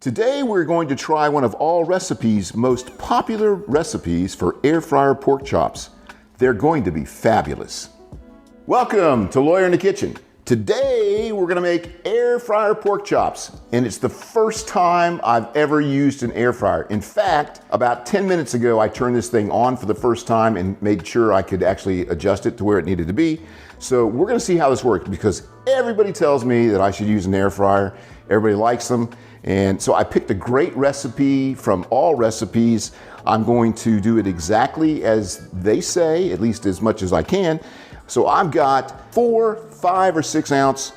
Today we're going to try one of All Recipes' most popular recipes for air fryer pork chops. They're going to be fabulous. Welcome to Lawyer in the Kitchen. Today we're going to make air fryer pork chops, and it's the first time I've ever used an air fryer. In fact, about 10 minutes ago I turned this thing on for the first time and made sure I could actually adjust it to where it needed to be. So we're going to see how this works because everybody tells me that I should use an air fryer. Everybody likes them. And so I picked a great recipe from All Recipes. I'm going to do it exactly as they say, at least as much as I can. So I've got 4 to 6 ounce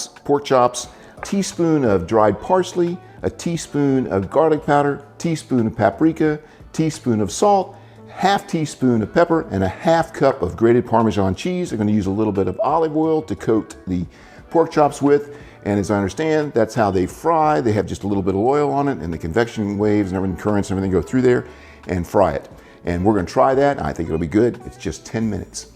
pork chops, a teaspoon of dried parsley, a teaspoon of garlic powder, teaspoon of paprika, teaspoon of salt, half teaspoon of pepper, and a half cup of grated Parmesan cheese. I'm going to use a little bit of olive oil to coat the pork chops with. And as I understand, that's how they fry. They have just a little bit of oil on it, and the convection waves and everything, currents and everything go through there and fry it. And we're gonna try that. I think it'll be good. It's just 10 minutes.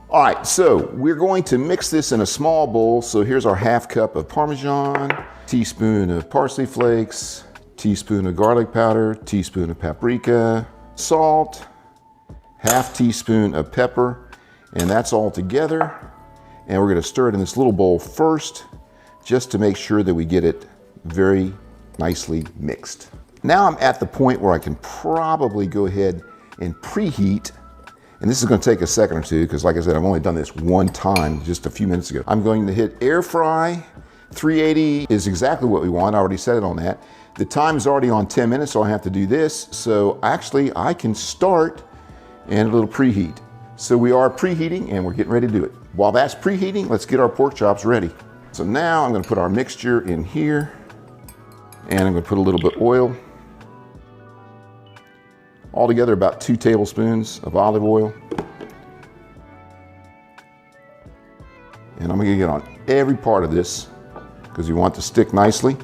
All right, so we're going to mix this in a small bowl. So here's our half cup of Parmesan, teaspoon of parsley flakes, teaspoon of garlic powder, teaspoon of paprika, salt, half teaspoon of pepper, and that's all together. And we're gonna stir it in this little bowl first, just to make sure that we get it very nicely mixed. Now I'm at the point where I can probably go ahead and preheat, and this is going to take a second or two because like I said, I've only done this one time just a few minutes ago. I'm going to hit air fry. 380 is exactly what we want. I already set it on that. The time is already on 10 minutes, so I have to do this. So actually I can start and a little preheat. So we are preheating and we're getting ready to do it. While that's preheating, let's get our pork chops ready. So now I'm going to put our mixture in here, and I'm going to put a little bit of oil. Altogether about 2 tablespoons of olive oil. And I'm going to get on every part of this because you want it to stick nicely.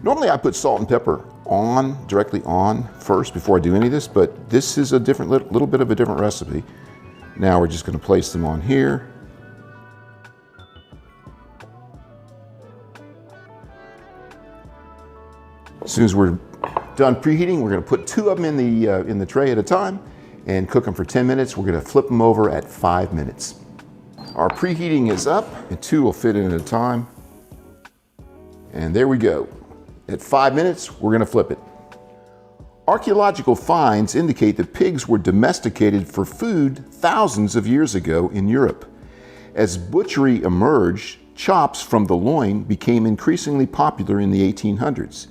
Normally I put salt and pepper directly on first before I do any of this, but this is a different, little bit of a different recipe. Now we're just going to place them on here. As soon as we're done preheating, we're going to put 2 of them in the tray at a time and cook them for 10 minutes. We're going to flip them over at 5 minutes. Our preheating is up, and 2 will fit in at a time. And there we go. At 5 minutes, we're going to flip it. Archaeological finds indicate that pigs were domesticated for food thousands of years ago in Europe. As butchery emerged, chops from the loin became increasingly popular in the 1800s.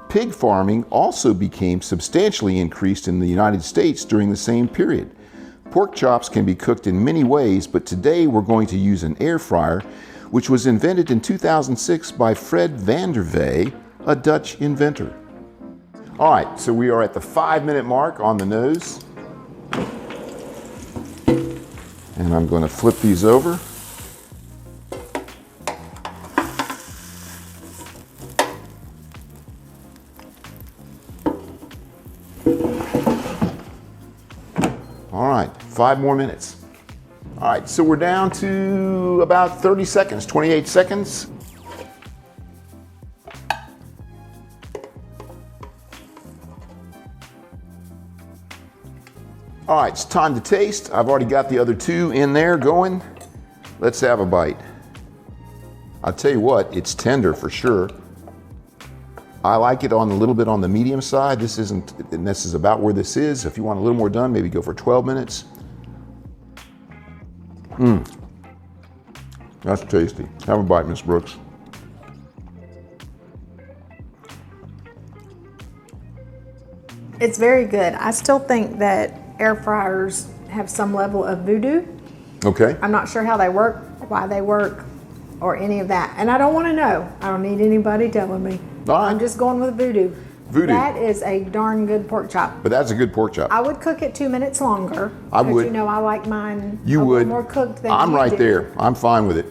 Pig farming also became substantially increased in the United States during the same period. Pork chops can be cooked in many ways, but today we're going to use an air fryer, which was invented in 2006 by Fred van der Vee, a Dutch inventor. All right, so we are at the 5-minute mark on the nose. And I'm going to flip these over. All right, 5 more minutes. All right, so we're down to about 30 seconds, 28 seconds. All right, it's time to taste. I've already got the other 2 in there going. Let's have a bite. I'll tell you what, it's tender for sure. I like it on a little bit on the medium side. This is about where this is. If you want a little more done, maybe go for 12 minutes. That's tasty. Have a bite, Miss Brooks. It's very good. I still think that air fryers have some level of voodoo. Okay. I'm not sure how they work, why they work, or any of that. And I don't want to know. I don't need anybody telling me. All right. I'm just going with voodoo. Voodoo. That is a darn good pork chop. But that's a good pork chop. I would cook it 2 minutes longer. I would. You know, I like mine you a would. little more cooked than I'm you right do. there. I'm fine with it.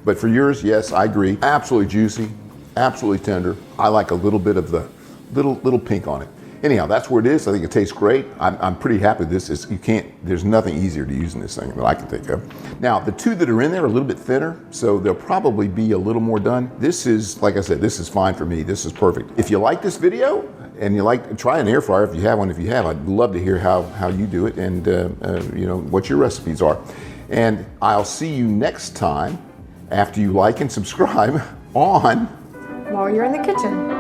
But for yours, yes, I agree. Absolutely juicy, absolutely tender. I like a little bit of the little pink on it. anyhow, that's where it is. I think it tastes great. I'm pretty happy with this. There's nothing easier to use in this thing that I can think of. Now, the two that are in there are a little bit thinner, so they'll probably be a little more done. This is, like I said, this is fine for me. This is perfect. If you like this video and you like, try an air fryer if you have one. If you have, I'd love to hear how you do it and what your recipes are. And I'll see you next time after you like and subscribe on While you're in the kitchen.